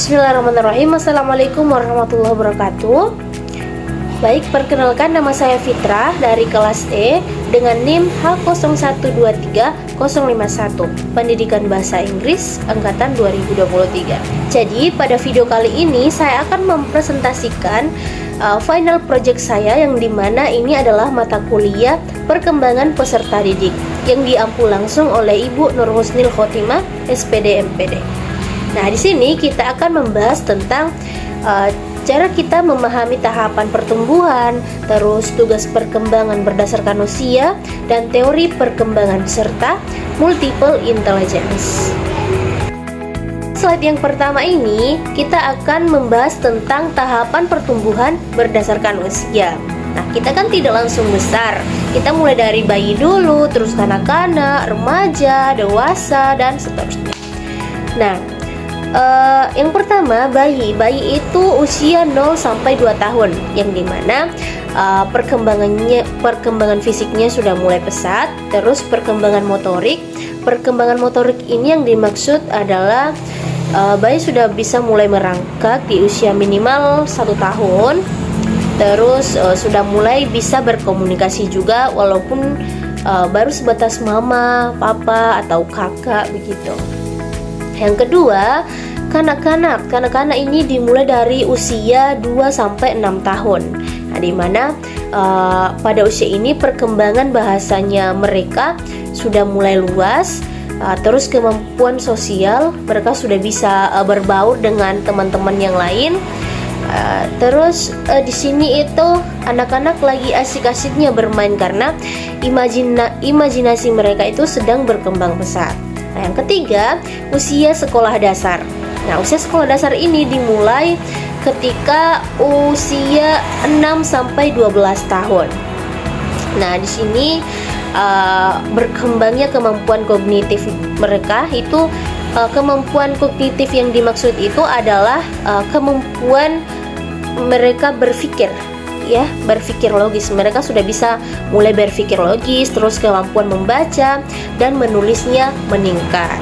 Bismillahirrahmanirrahim. Assalamualaikum warahmatullahi wabarakatuh. Baik, perkenalkan nama saya Fitra dari kelas E dengan NIM H0123-051 Pendidikan Bahasa Inggris Angkatan 2023. Jadi pada video kali ini saya akan mempresentasikan final project saya, yang dimana ini adalah mata kuliah perkembangan peserta didik yang diampu langsung oleh Ibu Nur Husnil Khotimah SPD MPD. Nah, di sini kita akan membahas tentang cara kita memahami tahapan pertumbuhan, terus tugas perkembangan berdasarkan usia, dan teori perkembangan serta multiple intelligence. Slide yang pertama ini kita akan membahas tentang tahapan pertumbuhan berdasarkan usia. Nah, kita kan tidak langsung besar. Kita mulai dari bayi dulu, terus kanak-kanak, remaja, dewasa, dan seterusnya. Nah, yang pertama bayi itu usia 0 sampai 2 tahun, yang dimana perkembangan fisiknya sudah mulai pesat. Terus perkembangan motorik ini yang dimaksud adalah bayi sudah bisa mulai merangkak di usia minimal 1 tahun. Terus sudah mulai bisa berkomunikasi juga, walaupun baru sebatas mama, papa, atau kakak begitu. Yang kedua, kanak-kanak ini dimulai dari usia 2-6 tahun. Nah, dimana pada usia ini perkembangan bahasanya mereka sudah mulai luas. Terus kemampuan sosial mereka sudah bisa berbaur dengan teman-teman yang lain. Terus di sini itu anak-anak lagi asik-asiknya bermain karena imajinasi mereka itu sedang berkembang pesat. Nah, yang ketiga, usia sekolah dasar. Nah, usia sekolah dasar ini dimulai ketika usia 6 sampai 12 tahun. Nah, di sini berkembangnya kemampuan kognitif mereka itu. Kemampuan kognitif yang dimaksud itu adalah kemampuan mereka berpikir, ya, berpikir logis. Mereka sudah bisa mulai berpikir logis, terus kemampuan membaca dan menulisnya meningkat.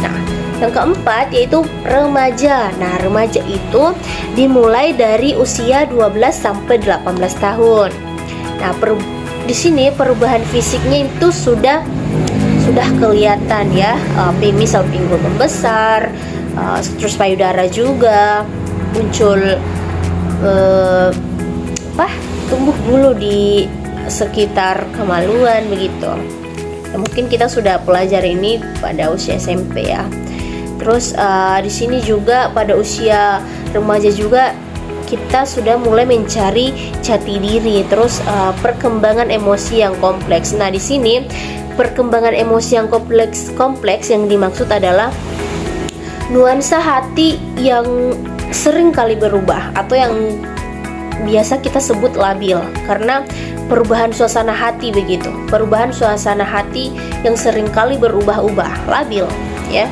Nah, yang keempat yaitu remaja. Nah, remaja itu dimulai dari usia 12 sampai 18 tahun. Nah, di sini perubahan fisiknya itu sudah kelihatan, ya. Misal pinggul membesar, terus payudara juga muncul tumbuh bulu di sekitar kemaluan begitu. Ya, mungkin kita sudah pelajari ini pada usia SMP, ya. Terus di sini juga pada usia remaja juga kita sudah mulai mencari jati diri, terus perkembangan emosi yang kompleks. Nah, di sini perkembangan emosi yang kompleks yang dimaksud adalah nuansa hati yang sering kali berubah, atau yang biasa kita sebut labil, karena perubahan suasana hati begitu. Perubahan suasana hati yang sering kali berubah-ubah, labil, ya.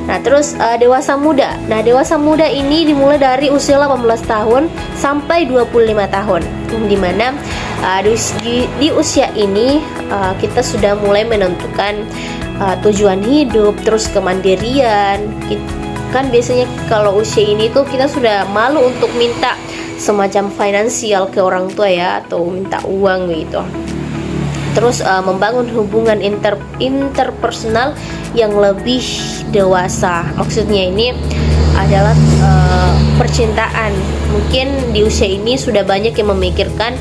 Nah, terus dewasa muda. Nah, dewasa muda ini dimulai dari usia 18 tahun sampai 25 tahun. Dimana di usia ini kita sudah mulai menentukan tujuan hidup, terus kemandirian. Kan biasanya kalau usia ini tuh kita sudah malu untuk minta semacam finansial ke orang tua, ya, atau minta uang gitu. Terus membangun hubungan interpersonal yang lebih dewasa. Maksudnya ini adalah percintaan. Mungkin di usia ini sudah banyak yang memikirkan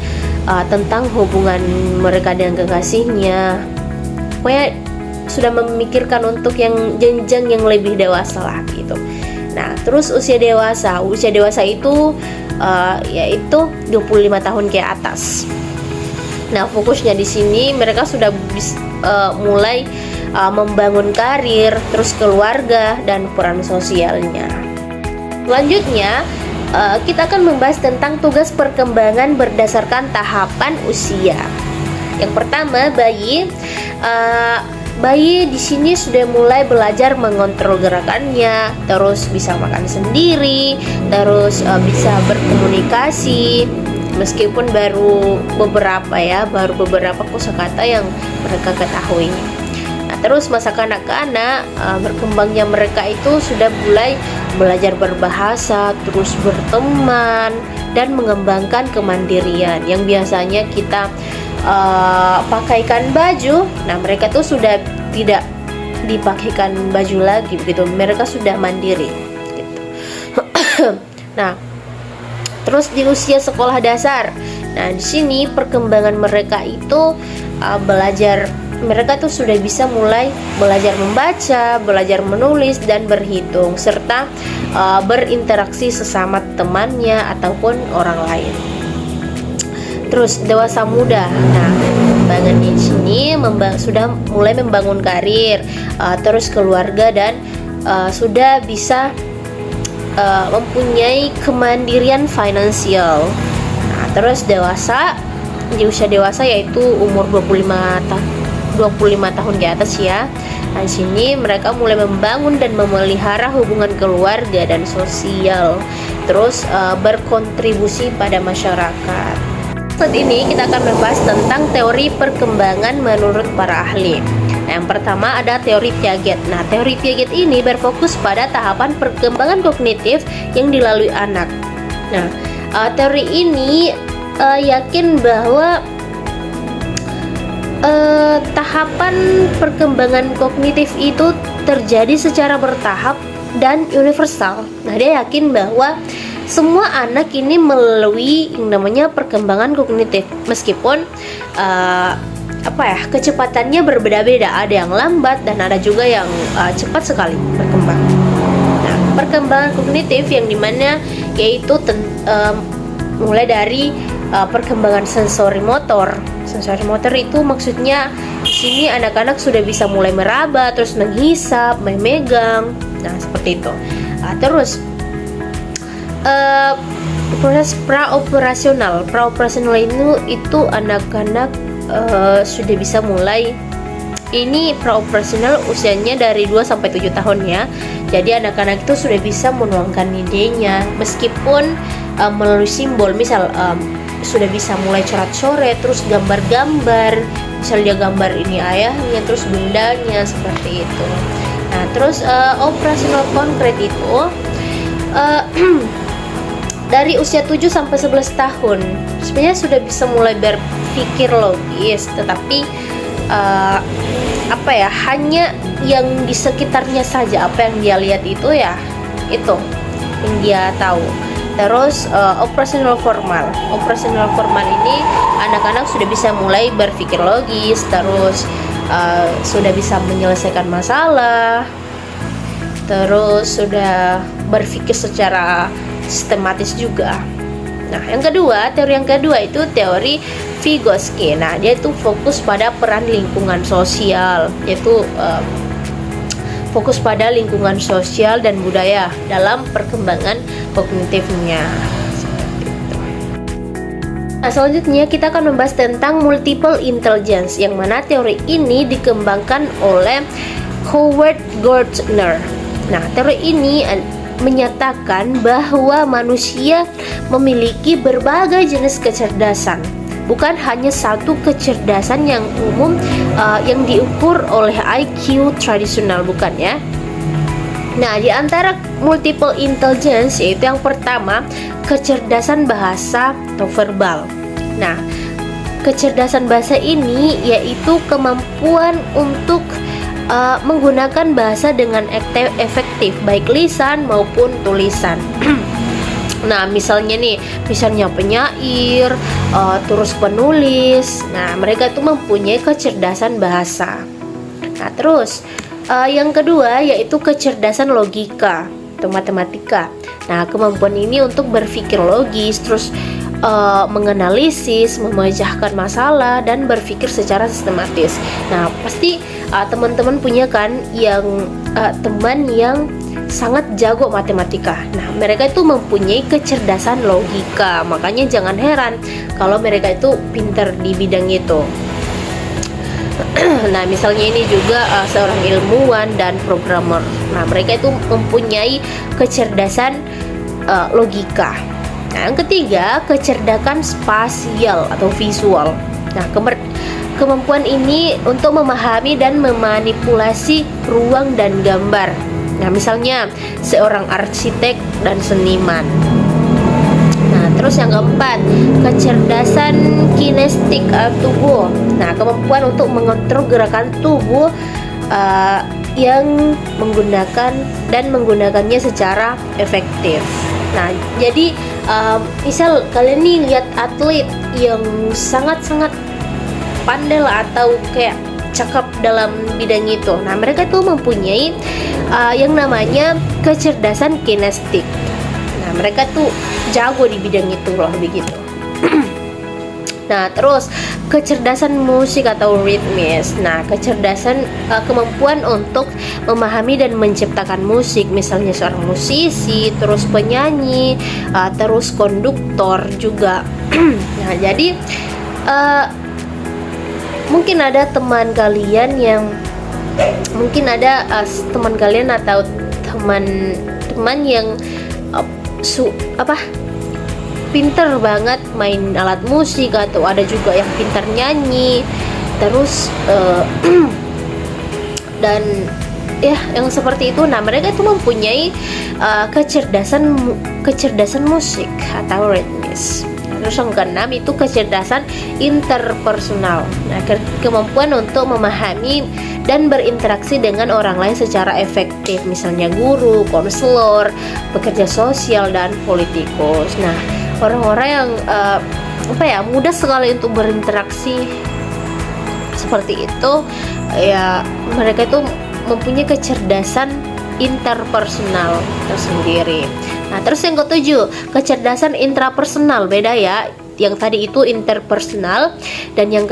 tentang hubungan mereka dengan kekasihnya. Pokoknya sudah memikirkan untuk yang jenjang yang lebih dewasa lah gitu. Nah, terus usia dewasa itu yaitu 25 tahun ke atas. Nah, fokusnya di sini mereka sudah mulai membangun karir, terus keluarga, dan peran sosialnya. Selanjutnya, kita akan membahas tentang tugas perkembangan berdasarkan tahapan usia. Yang pertama, bayi di sini sudah mulai belajar mengontrol gerakannya, terus bisa makan sendiri, terus bisa berkomunikasi. Meskipun baru beberapa kosakata yang mereka ketahui. Nah, terus masa kanak-kanak, berkembangnya mereka itu sudah mulai belajar berbahasa, terus berteman, dan mengembangkan kemandirian. Yang biasanya kita pakaikan baju, nah mereka tuh sudah tidak dipakaikan baju lagi begitu, mereka sudah mandiri gitu. Nah, terus di usia sekolah dasar, nah di sini perkembangan mereka itu belajar, mereka tuh sudah bisa mulai belajar membaca, belajar menulis dan berhitung, serta berinteraksi sesama temannya ataupun orang lain. Terus dewasa muda, nah perkembangan di sini sudah mulai membangun karir, terus keluarga, dan sudah bisa mempunyai kemandirian finansial. Nah, terus dewasa, di usia dewasa yaitu umur 25 tahun ke atas ya. Nah, di sini mereka mulai membangun dan memelihara hubungan keluarga dan sosial, terus berkontribusi pada masyarakat. Saat ini kita akan membahas tentang teori perkembangan menurut para ahli. Nah, yang pertama ada teori Piaget. Nah, teori Piaget ini berfokus pada tahapan perkembangan kognitif yang dilalui anak. Nah, teori ini yakin bahwa tahapan perkembangan kognitif itu terjadi secara bertahap dan universal. Nah, dia yakin bahwa semua anak ini melalui yang namanya perkembangan kognitif, meskipun kecepatannya berbeda-beda. Ada yang lambat dan ada juga yang cepat sekali berkembang. Nah, perkembangan kognitif yang dimana yaitu mulai dari perkembangan sensori motor. Sensori motor itu maksudnya di sini anak-anak sudah bisa mulai meraba, terus menghisap, memegang. Nah, seperti itu. Terus proses praoperasional itu anak-anak sudah bisa mulai, ini praoperasional usianya dari 2 sampai 7 tahun ya. Jadi anak-anak itu sudah bisa menuangkan idenya meskipun melalui simbol, misal sudah bisa mulai coret-coret, terus gambar-gambar, misal dia gambar ini ayahnya, terus bundanya, seperti itu. Nah, terus operasional konkret itu dari usia 7 sampai 11 tahun sebenarnya sudah bisa mulai berpikir logis, tetapi hanya yang di sekitarnya saja, apa yang dia lihat itu ya itu yang dia tahu. Terus operasional formal ini anak-anak sudah bisa mulai berpikir logis, terus sudah bisa menyelesaikan masalah, terus sudah berpikir secara sistematis juga. Nah, teori yang kedua itu teori Vygotsky. Nah, dia itu fokus pada peran lingkungan sosial, yaitu fokus pada lingkungan sosial dan budaya dalam perkembangan kognitifnya. Seperti itu. Nah, selanjutnya kita akan membahas tentang multiple intelligence, yang mana teori ini dikembangkan oleh Howard Gardner. Nah, teori ini menyatakan bahwa manusia memiliki berbagai jenis kecerdasan, bukan hanya satu kecerdasan yang umum yang diukur oleh IQ tradisional, bukan ya. Nah, di antara multiple intelligence yaitu yang pertama kecerdasan bahasa atau verbal. Nah, kecerdasan bahasa ini yaitu kemampuan untuk menggunakan bahasa dengan efektif, baik lisan maupun tulisan. Nah, misalnya penyair, terus penulis. Nah, mereka itu mempunyai kecerdasan bahasa. Nah, terus yang kedua yaitu kecerdasan logika atau matematika. Nah, kemampuan ini untuk berpikir logis, terus menganalisis, memecahkan masalah, dan berpikir secara sistematis. Nah, pasti teman-teman punya kan yang teman yang sangat jago matematika. Nah, mereka itu mempunyai kecerdasan logika. Makanya jangan heran kalau mereka itu pintar di bidang itu. Nah, misalnya ini juga seorang ilmuwan dan programmer. Nah, mereka itu mempunyai kecerdasan logika. Nah, yang ketiga kecerdasan spasial atau visual. Nah, kemampuan ini untuk memahami dan memanipulasi ruang dan gambar. Nah, misalnya seorang arsitek dan seniman. Nah, terus yang keempat, kecerdasan kinestik tubuh. Nah, kemampuan untuk mengontrol gerakan tubuh yang menggunakannya secara efektif. Nah, jadi misal kalian nih lihat atlet yang sangat-sangat pandai lah, atau kayak cakap dalam bidang itu. Nah, mereka tuh mempunyai yang namanya kecerdasan kinestik. Nah, mereka tuh jago di bidang itu loh, begitu. Nah, terus kecerdasan musik atau ritmis. Nah, kecerdasan kemampuan untuk memahami dan menciptakan musik, misalnya seorang musisi, terus penyanyi, terus konduktor juga. Nah, jadi mungkin ada teman kalian atau teman yang pinter banget main alat musik, atau ada juga yang pintar nyanyi, terus dan ya yang seperti itu. Nah, mereka itu mempunyai kecerdasan musik atau ritmis. Terus yang keenam itu kecerdasan interpersonal. Nah, kemampuan untuk memahami dan berinteraksi dengan orang lain secara efektif, misalnya guru, konselor, pekerja sosial, dan politikus. Nah, orang-orang yang mudah sekali untuk berinteraksi seperti itu, ya mereka itu mempunyai kecerdasan interpersonal tersendiri. Nah, terus yang ketujuh, kecerdasan intrapersonal. Beda ya, yang tadi itu interpersonal, dan yang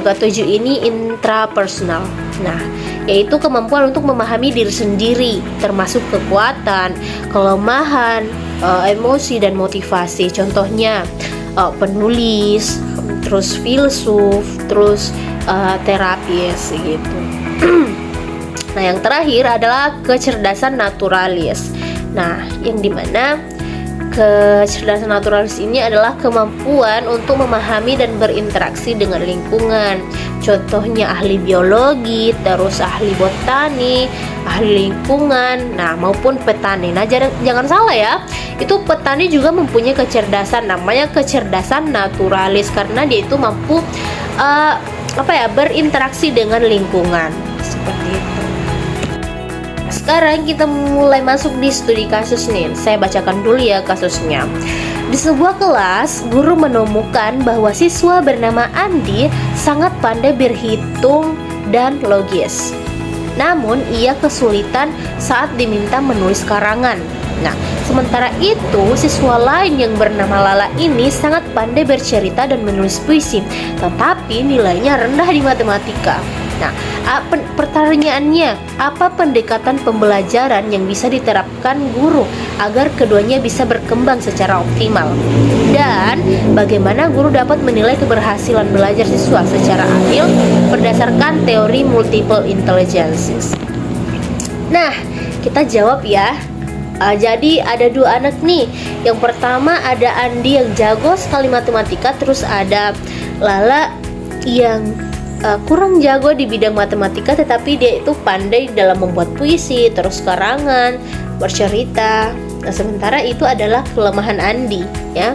ketujuh ini intrapersonal. Nah, yaitu kemampuan untuk memahami diri sendiri, termasuk kekuatan, kelemahan, emosi, dan motivasi. Contohnya penulis, terus filsuf, terus terapis gitu. Nah, yang terakhir adalah kecerdasan naturalis. Nah, yang dimana kecerdasan naturalis ini adalah kemampuan untuk memahami dan berinteraksi dengan lingkungan. Contohnya ahli biologi, terus ahli botani, ahli lingkungan, nah maupun petani. Nah, jangan salah ya, itu petani juga mempunyai kecerdasan, namanya kecerdasan naturalis, karena dia itu mampu berinteraksi dengan lingkungan seperti itu. Sekarang kita mulai masuk di studi kasus nih. Saya bacakan dulu ya kasusnya. Di sebuah kelas, guru menemukan bahwa siswa bernama Andi sangat pandai berhitung dan logis. Namun, ia kesulitan saat diminta menulis karangan. Nah, sementara itu, siswa lain yang bernama Lala ini sangat pandai bercerita dan menulis puisi, tetapi nilainya rendah di matematika. Nah, pertanyaannya, apa pendekatan pembelajaran yang bisa diterapkan guru agar keduanya bisa berkembang secara optimal? Dan bagaimana guru dapat menilai keberhasilan belajar siswa secara adil berdasarkan teori multiple intelligence? Nah, kita jawab ya. Jadi ada dua anak nih. Yang pertama ada Andi yang jago sekali matematika, terus ada Lala yang kurang jago di bidang matematika, tetapi dia itu pandai dalam membuat puisi, terus karangan, bercerita. Nah, sementara itu adalah kelemahan Andi, ya.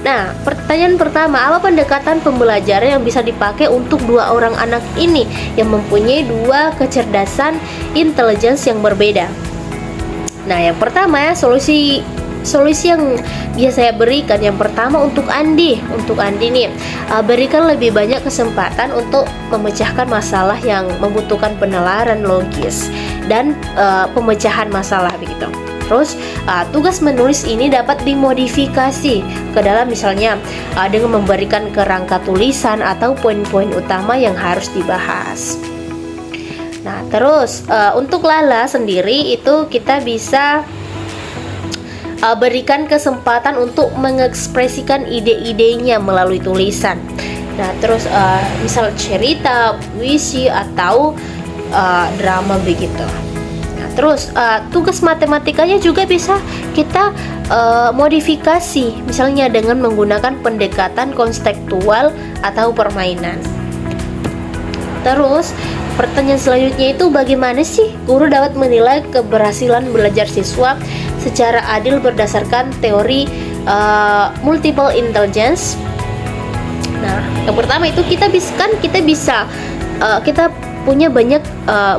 Nah, pertanyaan pertama, apa pendekatan pembelajaran yang bisa dipakai untuk dua orang anak ini yang mempunyai dua kecerdasan intelligence yang berbeda? Nah, yang pertama ya, solusi yang biasa saya berikan, yang pertama untuk Andi nih, berikan lebih banyak kesempatan untuk memecahkan masalah yang membutuhkan penalaran logis dan pemecahan masalah begitu. Terus tugas menulis ini dapat dimodifikasi ke dalam, misalnya dengan memberikan kerangka tulisan atau poin-poin utama yang harus dibahas. Nah, terus untuk Lala sendiri itu kita bisa berikan kesempatan untuk mengekspresikan ide-idenya melalui tulisan. Nah, terus misal cerita, puisi, atau drama begitu. Nah, terus tugas matematikanya juga bisa kita modifikasi, misalnya dengan menggunakan pendekatan konseptual atau permainan. Terus pertanyaan selanjutnya itu, bagaimana sih guru dapat menilai keberhasilan belajar siswa secara adil berdasarkan teori multiple intelligence? Nah, yang pertama itu kita punya banyak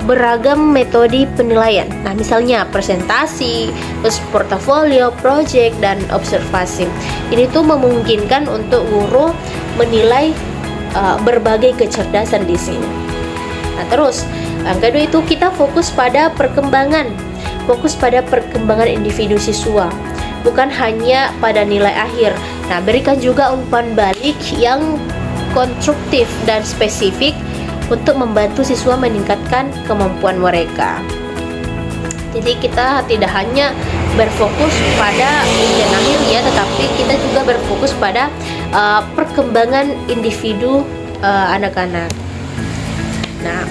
beragam metode penilaian. Nah, misalnya presentasi, terus portofolio, project, dan observasi. Ini tuh memungkinkan untuk guru menilai berbagai kecerdasan di sini. Nah, terus yang kedua itu kita fokus pada perkembangan individu siswa, bukan hanya pada nilai akhir. Nah, berikan juga umpan balik yang konstruktif dan spesifik untuk membantu siswa meningkatkan kemampuan mereka. Jadi kita tidak hanya berfokus pada ujian akhir ya, tetapi kita juga berfokus pada perkembangan individu anak-anak. Nah,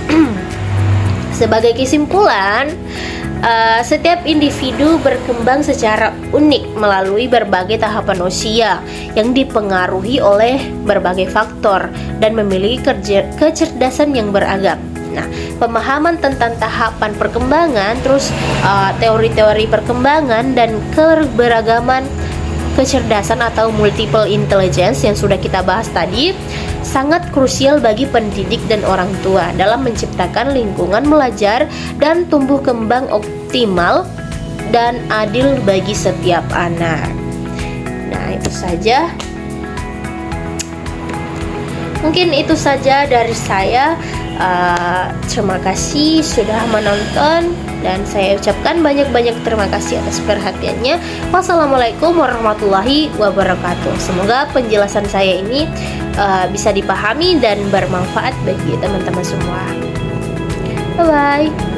sebagai kesimpulan, setiap individu berkembang secara unik melalui berbagai tahapan usia yang dipengaruhi oleh berbagai faktor dan memiliki kecerdasan yang beragam. Nah, pemahaman tentang tahapan perkembangan, terus teori-teori perkembangan dan keberagaman kecerdasan atau multiple intelligence yang sudah kita bahas tadi sangat krusial bagi pendidik dan orang tua dalam menciptakan lingkungan belajar dan tumbuh kembang optimal dan adil bagi setiap anak. Nah, itu saja. Mungkin itu saja dari saya. Terima kasih sudah menonton dan saya ucapkan banyak-banyak terima kasih atas perhatiannya. Wassalamualaikum warahmatullahi wabarakatuh. Semoga penjelasan saya ini bisa dipahami dan bermanfaat bagi teman-teman semua. Bye bye.